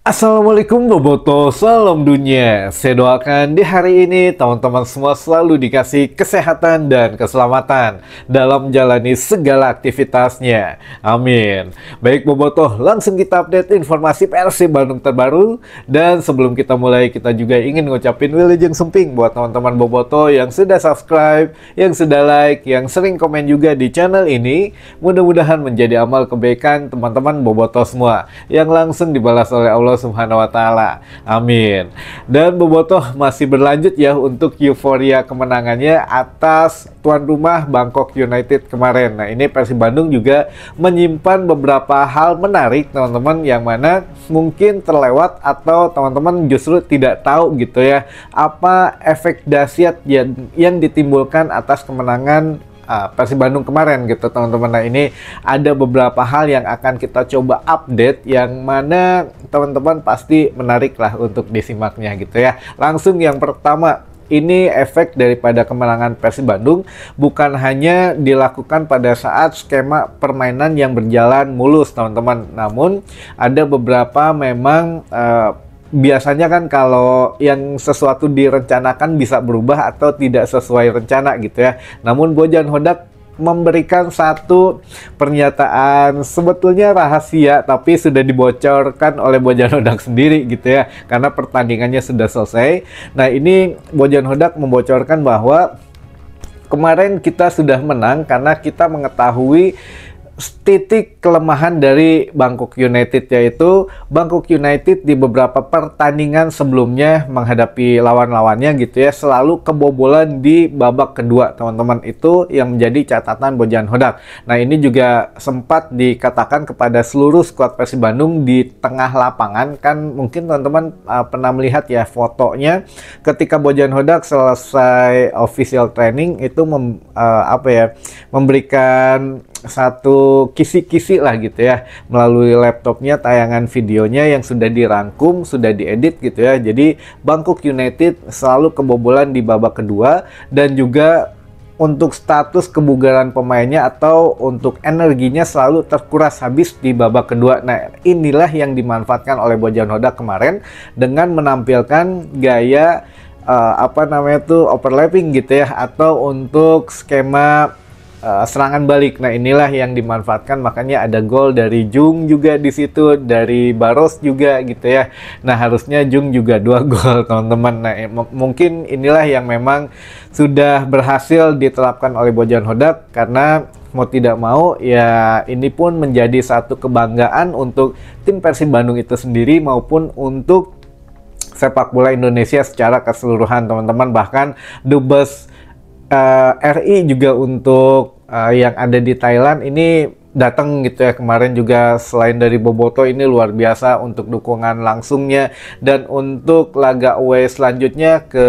Assalamualaikum Boboto, salam dunia. Saya doakan di hari ini teman-teman semua selalu dikasih kesehatan dan keselamatan dalam menjalani segala aktivitasnya. Amin. Baik Boboto, langsung kita update informasi Persib Bandung terbaru. Dan sebelum kita mulai, kita juga ingin ngucapin wilujeng sumping buat teman-teman Boboto yang sudah subscribe, yang sudah like, yang sering komen juga di channel ini. Mudah-mudahan menjadi amal kebaikan teman-teman Boboto semua yang langsung dibalas oleh Allah Subhanahu wa taala. Amin. Dan Bobotoh masih berlanjut ya untuk euforia kemenangannya atas tuan rumah Bangkok United kemarin. Nah, ini Persib Bandung juga menyimpan beberapa hal menarik teman-teman yang mana mungkin terlewat atau teman-teman justru tidak tahu gitu ya, apa efek dahsyat yang ditimbulkan atas kemenangan Persib Bandung kemarin gitu teman-teman. Nah, ini ada beberapa hal yang akan kita coba update yang mana teman-teman pasti menarik lah untuk disimaknya gitu ya. Langsung yang pertama, ini efek daripada kemenangan Persib Bandung bukan hanya dilakukan pada saat skema permainan yang berjalan mulus teman-teman, namun ada beberapa memang biasanya kan kalau yang sesuatu direncanakan bisa berubah atau tidak sesuai rencana gitu ya. Namun Bojan Hodak memberikan satu pernyataan sebetulnya rahasia tapi sudah dibocorkan oleh Bojan Hodak sendiri gitu ya, karena pertandingannya sudah selesai. Nah, ini Bojan Hodak membocorkan bahwa kemarin kita sudah menang karena kita mengetahui titik kelemahan dari Bangkok United, yaitu Bangkok United di beberapa pertandingan sebelumnya menghadapi lawan-lawannya gitu ya selalu kebobolan di babak kedua teman-teman. Itu yang menjadi catatan Bojan Hodak. Nah, ini juga sempat dikatakan kepada seluruh skuad Persib Bandung di tengah lapangan. Kan mungkin teman-teman pernah melihat ya fotonya ketika Bojan Hodak selesai official training itu memberikan satu kisi-kisi lah gitu ya melalui laptopnya, tayangan videonya yang sudah dirangkum, sudah diedit gitu ya. Jadi Bangkok United selalu kebobolan di babak kedua, dan juga untuk status kebugaran pemainnya atau untuk energinya selalu terkuras habis di babak kedua. Nah, inilah yang dimanfaatkan oleh Bojan Hodak kemarin dengan menampilkan gaya overlapping gitu ya, atau untuk skema serangan balik. Nah, inilah yang dimanfaatkan, makanya ada gol dari Jung juga di situ, dari Baros juga gitu ya. Nah, harusnya Jung juga 2 gol teman-teman. Nah, mungkin inilah yang memang sudah berhasil diterapkan oleh Bojan Hodak, karena mau tidak mau ya ini pun menjadi satu kebanggaan untuk tim Persib Bandung itu sendiri maupun untuk sepak bola Indonesia secara keseluruhan teman-teman. Bahkan dubes RI juga untuk yang ada di Thailand ini datang gitu ya kemarin juga. Selain dari Boboto, ini luar biasa untuk dukungan langsungnya. Dan untuk laga away selanjutnya ke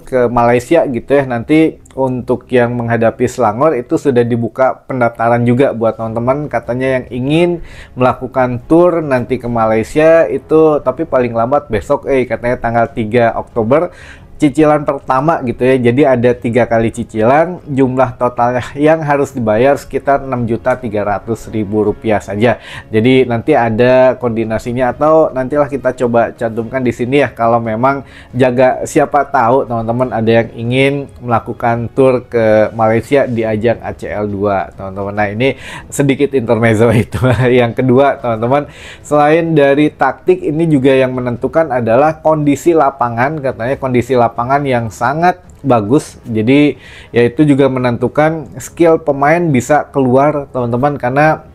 ke Malaysia gitu ya, nanti untuk yang menghadapi Selangor itu sudah dibuka pendaftaran juga buat teman-teman katanya yang ingin melakukan tour nanti ke Malaysia itu, tapi paling lambat besok katanya tanggal 3 Oktober cicilan pertama gitu ya. Jadi ada 3 kali cicilan, jumlah totalnya yang harus dibayar sekitar Rp6.300.000 saja. Jadi nanti ada koordinasinya, atau nantilah kita coba cantumkan di sini ya kalau memang siapa tahu teman-teman ada yang ingin melakukan tour ke Malaysia di ajang ACL 2 teman-teman. Nah, ini sedikit intermezzo itu. Yang kedua teman-teman, selain dari taktik, ini juga yang menentukan adalah kondisi lapangan. Katanya kondisi lapangan yang sangat bagus, jadi yaitu juga menentukan skill pemain bisa keluar teman-teman, karena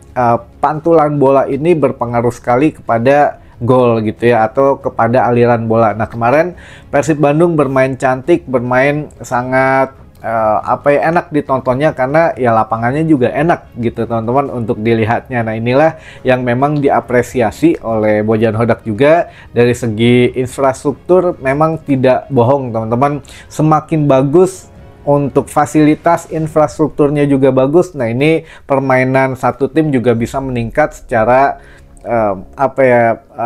pantulan bola ini berpengaruh sekali kepada gol gitu ya, atau kepada aliran bola. Nah, kemarin Persib Bandung bermain cantik, bermain sangat enak ditontonnya, karena ya lapangannya juga enak gitu teman-teman untuk dilihatnya. Nah, inilah yang memang diapresiasi oleh Bojan Hodak juga. Dari segi infrastruktur memang tidak bohong teman-teman, semakin bagus untuk fasilitas infrastrukturnya juga bagus. Nah, ini permainan satu tim juga bisa meningkat secara apa ya,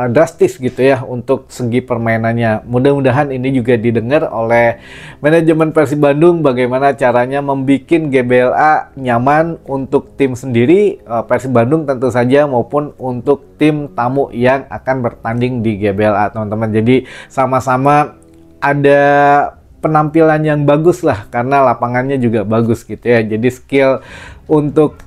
drastis gitu ya untuk segi permainannya. Mudah-mudahan ini juga didengar oleh manajemen Persib Bandung bagaimana caranya membuat GBLA nyaman untuk tim sendiri Persib Bandung tentu saja maupun untuk tim tamu yang akan bertanding di GBLA, teman-teman. Jadi sama-sama ada penampilan yang bagus lah karena lapangannya juga bagus gitu ya. Jadi skill untuk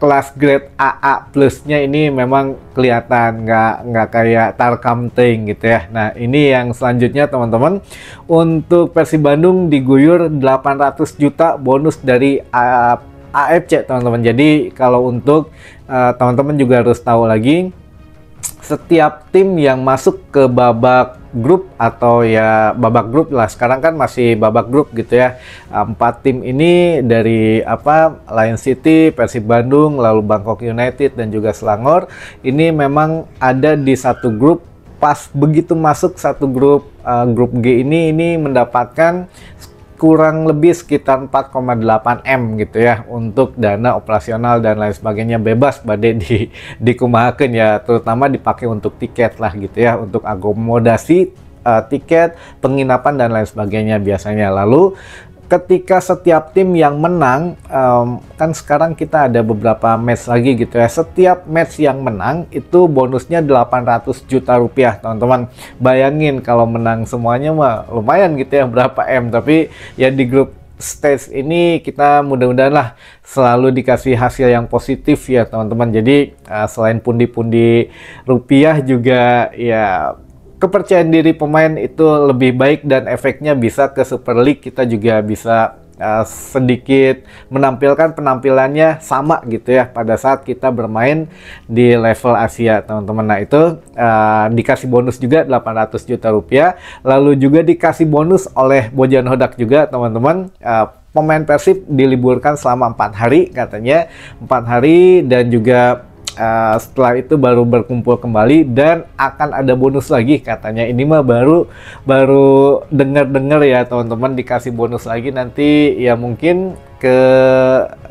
kelas grade AA plusnya ini memang kelihatan nggak kayak Tarkam Ting gitu ya. Nah ini yang selanjutnya teman-teman, untuk Persib Bandung diguyur 800 juta bonus dari AFC teman-teman. Jadi kalau untuk teman-teman juga harus tahu lagi, setiap tim yang masuk ke babak grup atau ya babak grup lah, sekarang kan masih babak grup gitu ya, 4 tim ini dari Lion City, Persib Bandung, lalu Bangkok United dan juga Selangor, ini memang ada di satu grup. Pas begitu masuk satu grup, grup G ini mendapatkan kurang lebih sekitar 4,8 M gitu ya untuk dana operasional dan lain sebagainya, bebas badai dikumahakeun ya, terutama dipakai untuk tiket lah gitu ya, untuk akomodasi tiket, penginapan dan lain sebagainya biasanya. Lalu ketika setiap tim yang menang, kan sekarang kita ada beberapa match lagi gitu ya, setiap match yang menang itu bonusnya 800 juta rupiah teman-teman. Bayangin kalau menang semuanya mah lumayan gitu ya, berapa M, tapi ya di grup stage ini kita mudah-mudahan lah selalu dikasih hasil yang positif ya teman-teman. Jadi selain pundi-pundi rupiah juga ya kepercayaan diri pemain itu lebih baik dan efeknya bisa ke Super League, kita juga bisa sedikit menampilkan penampilannya sama gitu ya pada saat kita bermain di level Asia teman-teman. Nah itu dikasih bonus juga 800 juta rupiah, lalu juga dikasih bonus oleh Bojan Hodak juga teman-teman. Pemain Persib diliburkan selama 4 hari katanya, 4 hari, dan juga setelah itu baru berkumpul kembali dan akan ada bonus lagi katanya. Ini mah baru dengar ya teman-teman, dikasih bonus lagi nanti ya mungkin ke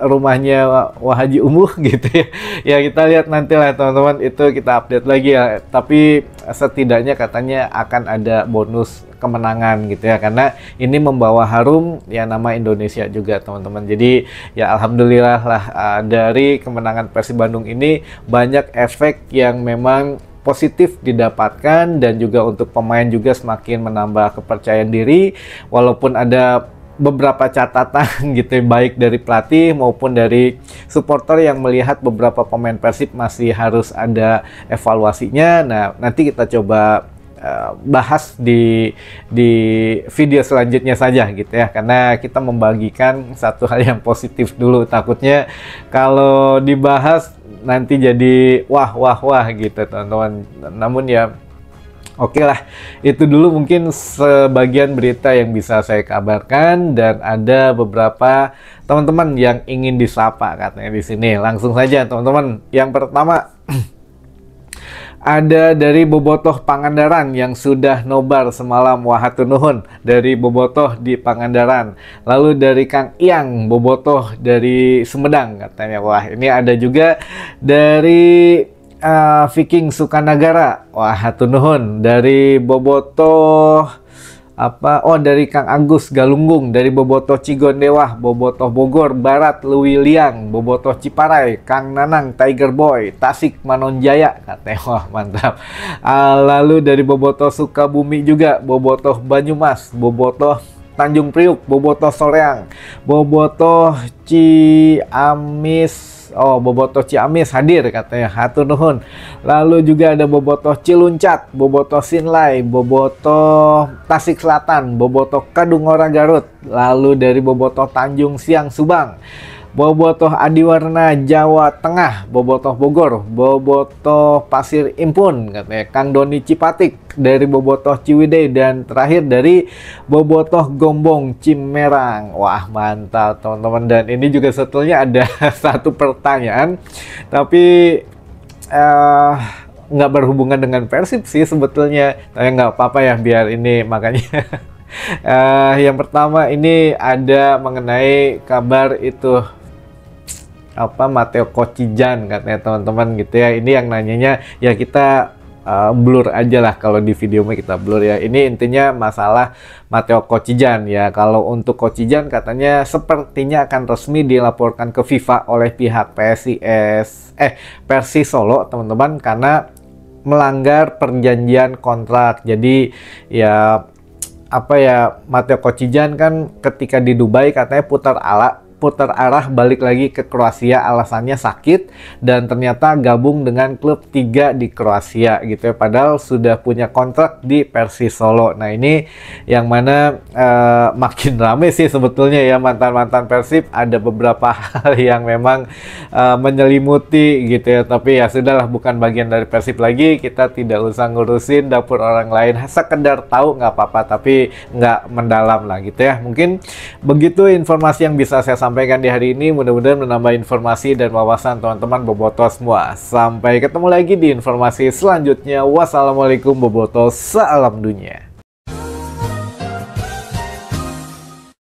rumahnya Wahaji Umuh gitu ya. Ya kita lihat nanti lah teman-teman, itu kita update lagi ya. Tapi setidaknya katanya akan ada bonus kemenangan gitu ya, karena ini membawa harum ya nama Indonesia juga teman-teman. Jadi ya alhamdulillah lah dari kemenangan Persib Bandung ini banyak efek yang memang positif didapatkan, dan juga untuk pemain juga semakin menambah kepercayaan diri, walaupun ada beberapa catatan gitu baik dari pelatih maupun dari supporter yang melihat beberapa pemain Persib masih harus ada evaluasinya. Nah nanti kita coba bahas di video selanjutnya saja gitu ya, karena kita membagikan satu hal yang positif dulu, takutnya kalau dibahas nanti jadi wah gitu teman-teman. Namun ya oke lah, itu dulu mungkin sebagian berita yang bisa saya kabarkan, dan ada beberapa teman-teman yang ingin disapa katanya di sini. Langsung saja teman-teman. Yang pertama ada dari Bobotoh Pangandaran yang sudah nobar semalam, wahatur nuhun dari Bobotoh di Pangandaran. Lalu dari Kang Iyang Bobotoh dari Sumedang katanya. Wah ini ada juga dari Viking Sukanagara, wah hatur nuhun dari Bobotoh dari Kang Agus Galunggung dari Bobotoh Cigondewah, Bobotoh Bogor Barat, Lewi Liang, Bobotoh Ciparai, Kang Nanang Tiger Boy, Tasik Manonjaya katanya. Wah mantap. Lalu dari Bobotoh Sukabumi juga, Bobotoh Banyumas, Bobotoh Tanjung Priuk, Bobotoh Soreang, Bobotoh Ciamis, Bobotoh Ciamis hadir katanya, hatur nuhun. Lalu juga ada Bobotoh Ciluncat, Bobotoh Sinlai, Bobotoh Tasik Selatan, Bobotoh Kadungora Garut. Lalu dari Bobotoh Tanjung Siang Subang, Bobotoh Adiwarna Jawa Tengah, Bobotoh Bogor, Bobotoh Pasir Impun katanya, Kang Doni Cipatik dari Bobotoh Ciwidey, dan terakhir dari Bobotoh Gombong Cimerang. Wah mantap teman-teman. Dan ini juga sebetulnya ada satu pertanyaan, tapi nggak berhubungan dengan Persib sih sebetulnya, tapi nggak apa-apa ya, biar ini makanya. Yang pertama ini ada mengenai kabar itu apa Matteo Kocijan katanya teman-teman gitu ya. Ini yang nanyanya ya kita blur aja lah kalau di video kita blur ya. Ini intinya masalah Matteo Kocijan ya. Kalau untuk Kocijan katanya sepertinya akan resmi dilaporkan ke FIFA oleh pihak Persis Solo teman-teman, karena melanggar perjanjian kontrak. Jadi ya apa ya, Matteo Kocijan kan ketika di Dubai katanya putar arah balik lagi ke Kroasia, alasannya sakit dan ternyata gabung dengan klub 3 di Kroasia gitu ya, padahal sudah punya kontrak di Persis Solo. Nah ini yang mana makin rame sih sebetulnya ya, mantan-mantan Persib ada beberapa hal yang memang menyelimuti gitu ya, tapi ya sudahlah, bukan bagian dari Persib lagi, kita tidak usah ngurusin dapur orang lain, sekedar tahu nggak apa-apa tapi nggak mendalam lah gitu ya. Mungkin begitu informasi yang bisa saya sampaikan di hari ini, mudah-mudahan menambah informasi dan wawasan teman-teman bobotoh semua. Sampai ketemu lagi di informasi selanjutnya. Wassalamualaikum bobotoh, salam dunia.